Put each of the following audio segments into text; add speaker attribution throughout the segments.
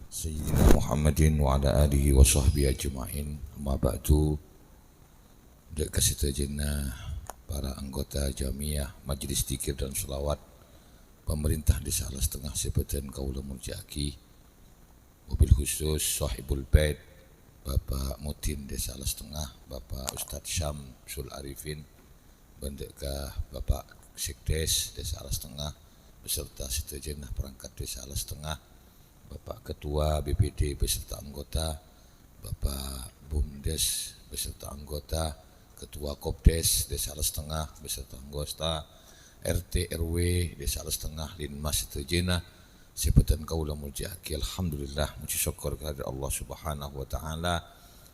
Speaker 1: Sayyidina Muhammadin wa ala alihi wa sahbihi ajma'in. Amma ba'du. Dek kasih para anggota Jamiah Majelis Dzikir dan Sholawat pemerintah Desa Alas Tengah Sepetan Kaula Murjaki, wabil khusus sahibul bait Bapak Mutin Desa Alas Tengah, Bapak Ustadz Syamsul Arifin, bendeka Bapak Sekdes Desa Alas Tengah beserta sejenak perangkat Desa Alas Tengah, Bapak Ketua BPD beserta anggota, Bapak Bumdes beserta anggota, Ketua Kopdes Desa Alas Tengah beserta anggota, RT RW Desa Alas Tengah, Linmas sejenak Sepetan Kaula Murjaki. Alhamdulillah, muji syukur kepada Allah Subhanahu wa taala.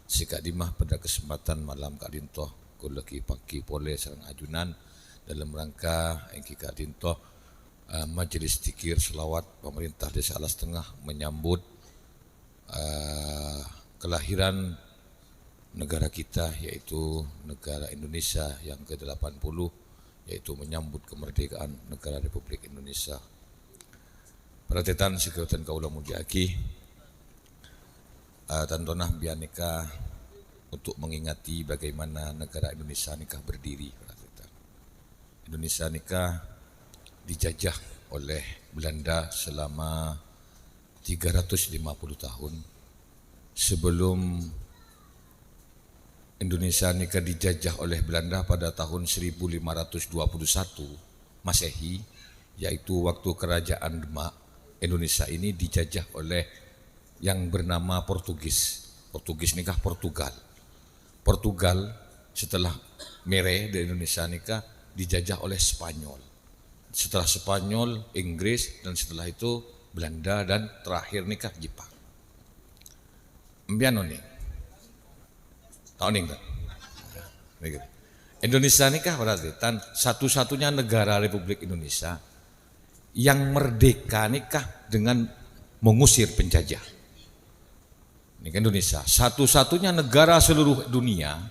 Speaker 1: Sikak dimah pada kesempatan malam Kak Dintoh kulaki pagi pole sareng ajunan dalam rangka engki Kak Dintoh Majelis Dzikir Selawat pemerintah Desa Alas Tengah menyambut kelahiran negara kita, yaitu negara Indonesia yang ke-80, yaitu menyambut kemerdekaan negara Republik Indonesia. Perhatian sekretan Kaula Murjaki, tantonah bianeka untuk mengingati bagaimana negara Indonesia nikah berdiri. Indonesia nikah dijajah oleh Belanda selama 350 tahun. Sebelum Indonesia nikah dijajah oleh Belanda pada tahun 1521 Masehi, yaitu waktu kerajaan Demak, Indonesia ini dijajah oleh yang bernama Portugis. Portugis nikah Portugal. Portugal setelah mere di Indonesia nikah dijajah oleh Spanyol. Setelah Spanyol, Inggris, dan setelah itu Belanda, dan terakhir nikah Jepang. Mbiano nih. Tahun ini kan? Indonesia nikah berarti satu-satunya negara Republik Indonesia yang merdeka nikah dengan mengusir penjajah. Ini kan Indonesia, satu-satunya negara seluruh dunia,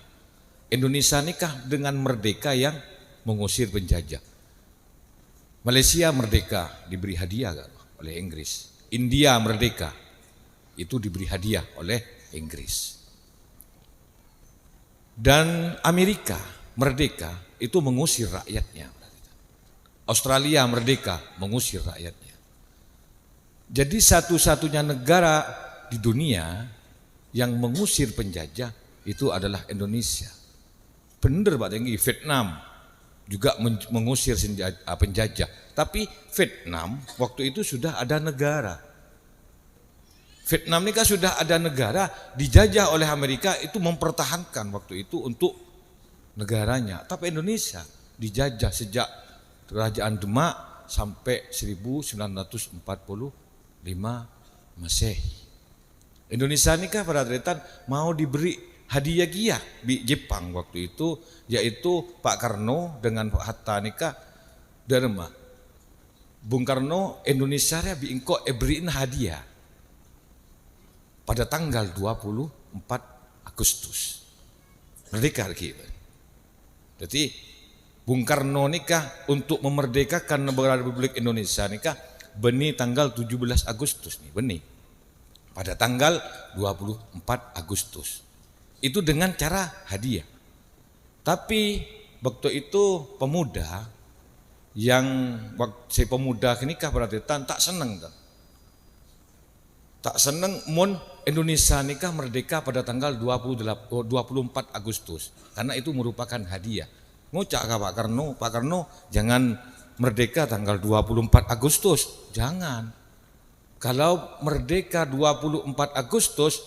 Speaker 1: Indonesia nikah dengan merdeka yang mengusir penjajah. Malaysia merdeka diberi hadiah oleh Inggris. India merdeka itu diberi hadiah oleh Inggris. Dan Amerika merdeka itu mengusir rakyatnya. Australia merdeka mengusir rakyatnya. Jadi satu-satunya negara di dunia yang mengusir penjajah itu adalah Indonesia. Bener Pak Tenggi, Vietnam juga mengusir penjajah. Tapi Vietnam waktu itu sudah ada negara. Vietnam ini kan sudah ada negara, dijajah oleh Amerika, itu mempertahankan waktu itu untuk negaranya. Tapi Indonesia dijajah sejak kerajaan Demak sampai 1945 Masehi. Indonesia ini kan pada tretan mau diberi hadiah giah di Jepang waktu itu, yaitu Pak Karno dengan Pak Hatta nikah derma. Bung Karno Indonesia ya biingko beriin hadiah pada tanggal 24 Agustus. Merdeka kita. Jadi Bung Karno nikah untuk memerdekakan negara Republik Indonesia nikah beni tanggal 17 Agustus nih, beni. Pada tanggal 24 Agustus. Itu dengan cara hadiah. Tapi waktu itu pemuda yang si pemuda nikah berarti tak seneng kan. Tak seneng mun Indonesia nikah merdeka pada tanggal 24 Agustus karena itu merupakan hadiah. Ngucak ke Pak Karno jangan merdeka tanggal 24 Agustus, jangan. Kalau merdeka 24 Agustus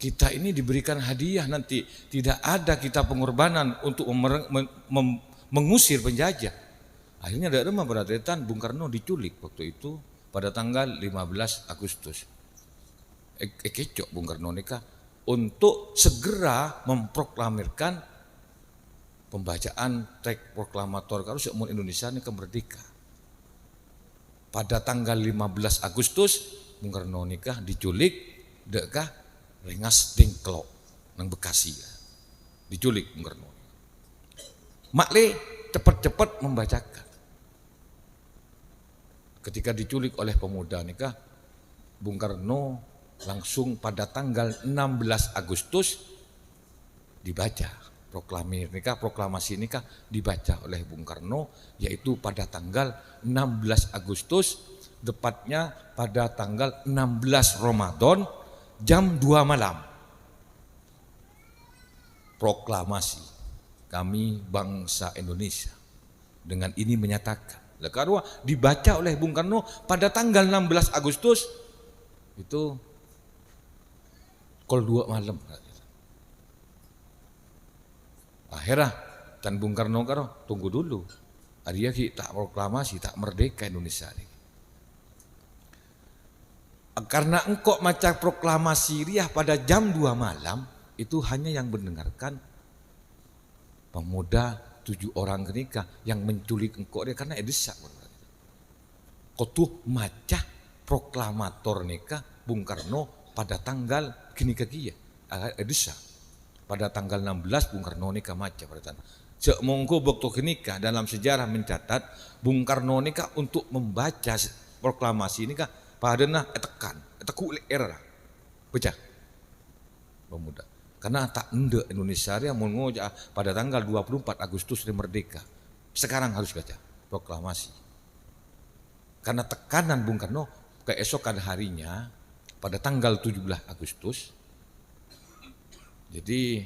Speaker 1: kita ini diberikan hadiah, nanti tidak ada kita pengorbanan untuk mengusir penjajah. Akhirnya ada remah beratetan Bung Karno diculik waktu itu pada tanggal 15 Agustus. Kecok Bung Karno nikah untuk segera memproklamirkan pembacaan teks proklamator kalau seumur Indonesia ini merdeka. Pada tanggal 15 Agustus Bung Karno nikah diculik dekah Rengas Dengklok nang Bekasi. Diculik Bung Karno. Makle cepat-cepat membacakan. Ketika diculik oleh pemuda nikah, Bung Karno langsung pada tanggal 16 Agustus dibaca proklamasi nikah dibaca oleh Bung Karno, yaitu pada tanggal 16 Agustus, tepatnya pada tanggal 16 Ramadan jam 2 malam. Proklamasi kami bangsa Indonesia dengan ini menyatakan, karena dibaca oleh Bung Karno pada tanggal 16 Agustus itu pukul 2 malam. Akhirnya dan Bung Karno tunggu dulu. Dia tak proklamasi, tak merdeka Indonesia ini. Karena engkau maca proklamasi riah pada jam 2 malam, itu hanya yang mendengarkan pemuda 7 orang kenika yang menculik engkau dia karena edesak. Kau tuh maca proklamator nikah Bung Karno pada tanggal kenika kia edesak. Pada tanggal 16 Bung Karno nikah maca pada tanah. Semongko waktu kenika dalam sejarah mencatat Bung Karno nikah untuk membaca proklamasi nikah padana teku era baca pemuda. Karena tak ende Indonesia dia mau ngoja pada tanggal 24 Agustus dia merdeka. Sekarang harus baca proklamasi. Karena tekanan Bung Karno keesokan harinya pada tanggal 17 Agustus jadi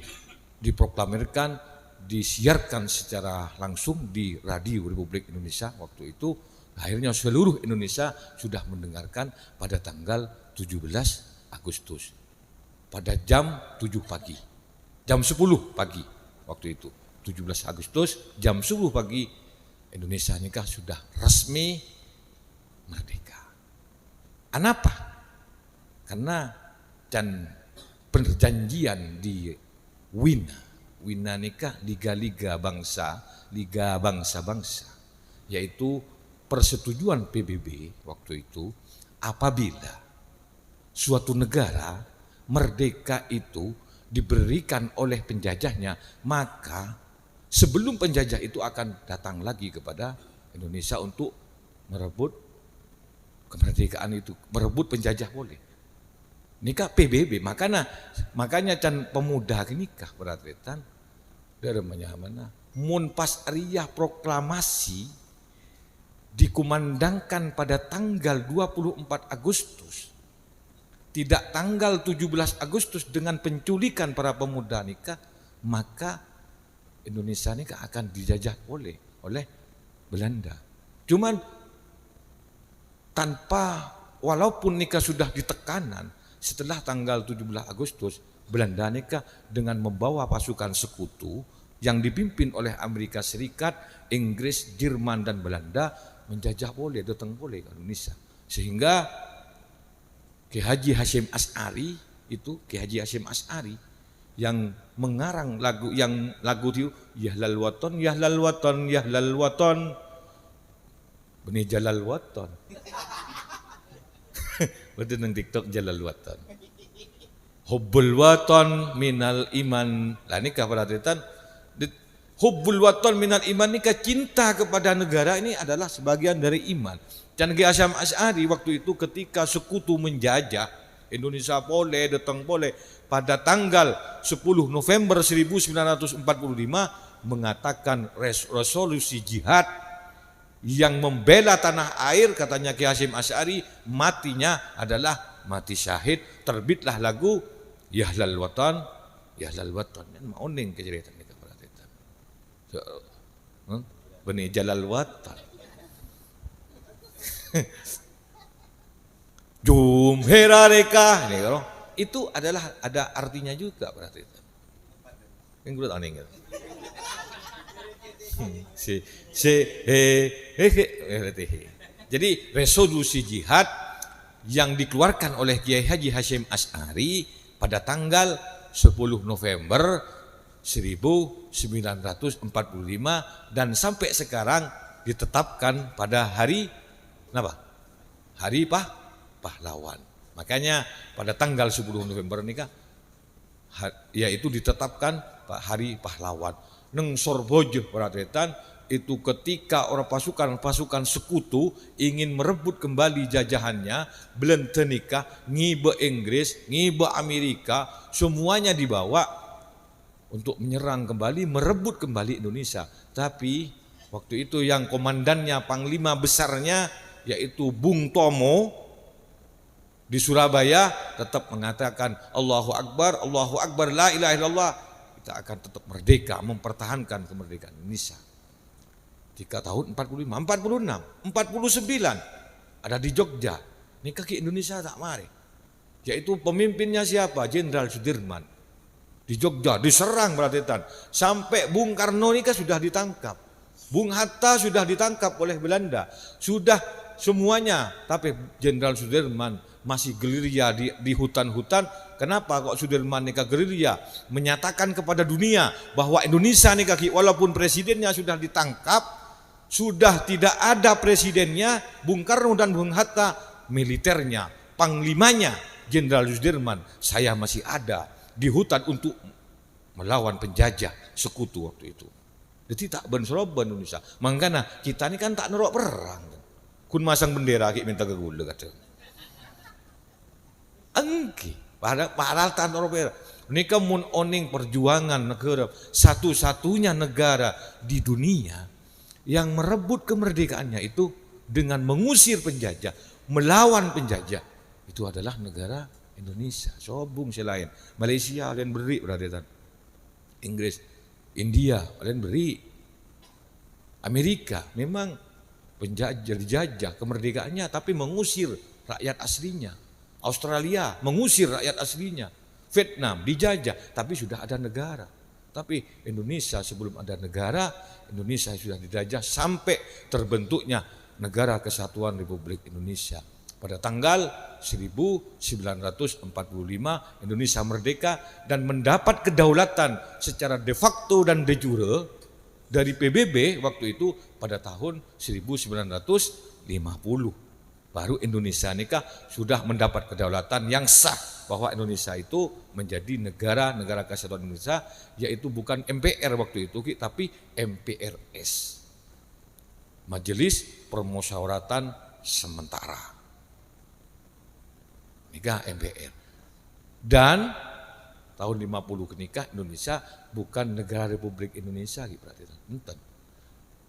Speaker 1: diproklamirkan, disiarkan secara langsung di Radio Republik Indonesia waktu itu. Akhirnya seluruh Indonesia sudah mendengarkan pada tanggal 17 Agustus. Pada jam 7 pagi, jam 10 pagi waktu itu. 17 Agustus jam 10 pagi Indonesia nikah sudah resmi merdeka. Kenapa? Karena perjanjian di Wina nikah Liga bangsa-bangsa, yaitu persetujuan PBB waktu itu apabila suatu negara merdeka itu diberikan oleh penjajahnya, maka sebelum penjajah itu akan datang lagi kepada Indonesia untuk merebut kemerdekaan itu, merebut penjajah boleh. Nikah PBB, makanya pemuda nikah beratretan dari mana mun pas riah proklamasi dikumandangkan pada tanggal 24 Agustus, tidak tanggal 17 Agustus dengan penculikan para pemuda nikah, maka Indonesia nikah akan dijajah oleh Belanda. Cuman walaupun nikah sudah ditekanan, setelah tanggal 17 Agustus, Belanda nikah dengan membawa pasukan sekutu yang dipimpin oleh Amerika Serikat, Inggris, Jerman, dan Belanda menjajah datang boleh ke Indonesia. Sehingga Ki Haji Hasyim Asy'ari yang mengarang lagu itu Yahlal Waton, Yahlal Waton, Yahlal Waton, Bani Jalal Waton. Betul nang TikTok Jalal Waton. Hubbul waton minal iman. Lah nikah perhatian. Hubbul waton minal iman nikah cinta kepada negara ini adalah sebagian dari iman. Dan Ki Hasyim Asy'ari waktu itu ketika sekutu menjajah Indonesia datang pada tanggal 10 November 1945 mengatakan resolusi jihad yang membela tanah air, katanya Ki Hasyim Asy'ari, matinya adalah mati syahid. Terbitlah lagu Yahlal Watan, Yahlal Watan. Dan maoning kejeritan kita perhatikan. Bani Jalal Watan. Jum herareka. Itu adalah ada artinya juga perhatikan. Yang gue aneh gitu. Jadi resolusi jihad yang dikeluarkan oleh Kiai Haji Hasyim Asy'ari pada tanggal 10 November 1945 dan sampai sekarang ditetapkan pada hari pahlawan. Makanya pada tanggal 10 November ini yaitu ditetapkan hari pahlawan. Neng Sorbojo perhatian itu ketika orang pasukan sekutu ingin merebut kembali jajahannya, Belanda nikah, ngibe Inggris, ngibe Amerika, semuanya dibawa untuk menyerang kembali, merebut kembali Indonesia. Tapi waktu itu yang komandannya, panglima besarnya yaitu Bung Tomo di Surabaya tetap mengatakan Allahu Akbar, la ilaha illallah. Kita akan tetap merdeka, mempertahankan kemerdekaan Indonesia. Ketika tahun 45, 46, 49 ada di Jogja. Ini kaki Indonesia tak mari. Yaitu pemimpinnya siapa? Jenderal Sudirman. Di Jogja diserang berarti-tan. Sampai Bung Karno ini kan sudah ditangkap. Bung Hatta sudah ditangkap oleh Belanda. Sudah semuanya, tapi Jenderal Sudirman masih gerilya di hutan-hutan. Kenapa kok Sudirman nikah gerilya? Menyatakan kepada dunia bahwa Indonesia nih kaki, walaupun presidennya sudah ditangkap, sudah tidak ada presidennya, Bung Karno dan Bung Hatta, militernya, panglimanya Jenderal Sudirman, saya masih ada di hutan untuk melawan penjajah sekutu waktu itu. Jadi tak ben-seroban Indonesia. Makanya kita ini kan tak nerok perang. Kun masang bendera ki minta gegule kata. Engki, padahal tak nerok perang. Ini mun oning perjuangan negara, satu-satunya negara di dunia yang merebut kemerdekaannya itu dengan mengusir penjajah, melawan penjajah, itu adalah negara Indonesia. Sobung selain Malaysia kalian beri berarti, Inggris, India kalian beri, Amerika memang penjajah dijajah kemerdekaannya tapi mengusir rakyat aslinya. Australia mengusir rakyat aslinya. Vietnam dijajah tapi sudah ada negara. Tapi Indonesia sebelum ada negara, Indonesia sudah dijajah sampai terbentuknya Negara Kesatuan Republik Indonesia. Pada tanggal 1945 Indonesia merdeka dan mendapat kedaulatan secara de facto dan de jure dari PBB waktu itu pada tahun 1950. Baru Indonesia nikah sudah mendapat kedaulatan yang sah bahwa Indonesia itu menjadi negara Kesatuan Indonesia, yaitu bukan MPR waktu itu tapi MPRS, Majelis Permusyawaratan Sementara. Nikah MPR. Dan tahun 50 kenikah Indonesia bukan negara Republik Indonesia berarti enten.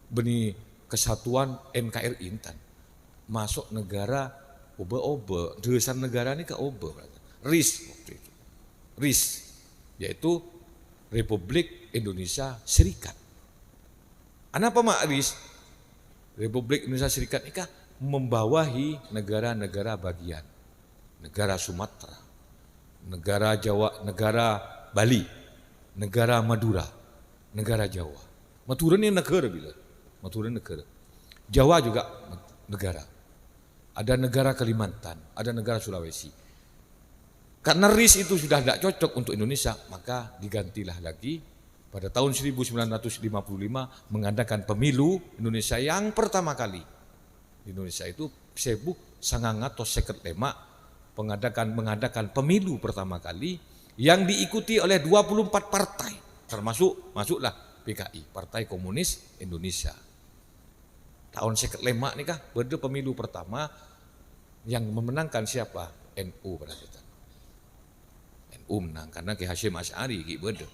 Speaker 1: Beni Kesatuan NKRI enten. Masuk negara obe-obe, deresan negara ini ke obe berarti. RIS waktu itu. RIS yaitu Republik Indonesia Serikat. Kenapa mak RIS? Republik Indonesia Serikat ini kah membawahi negara-negara bagian. Negara Sumatera, negara Jawa, negara Bali, negara Madura, negara Jawa. Madura ini negara bila? Madura negara. Jawa juga negara. Ada negara Kalimantan, ada negara Sulawesi. Karena RIS itu sudah tidak cocok untuk Indonesia, maka digantilah lagi pada tahun 1955 mengadakan pemilu Indonesia yang pertama kali. Di Indonesia itu Sebuh Sangangato Seket Lemak mengadakan pemilu pertama kali yang diikuti oleh 24 partai, masuklah PKI, Partai Komunis Indonesia. Tahun Seket Lemak nih kah berde pemilu pertama yang memenangkan siapa? NU berarti. NU menang karena Ki Hasyim Asy'ari ki berde.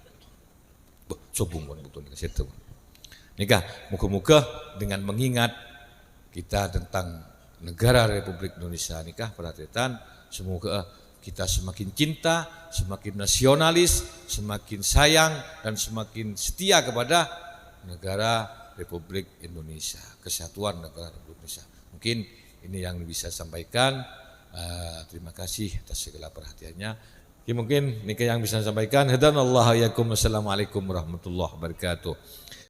Speaker 1: Sobung pun betul ke situ. Nikah muka-muka dengan mengingat kita tentang negara Republik Indonesia nikah perhatian, semoga kita semakin cinta, semakin nasionalis, semakin sayang dan semakin setia kepada negara Republik Indonesia, kesatuan negara Republik Indonesia. Mungkin ini yang bisa sampaikan. Terima kasih atas segala perhatiannya. Mungkin ini yang bisa sampaikan. Hadanallahu iyyakum. Wassalamualaikum warahmatullahi wabarakatuh.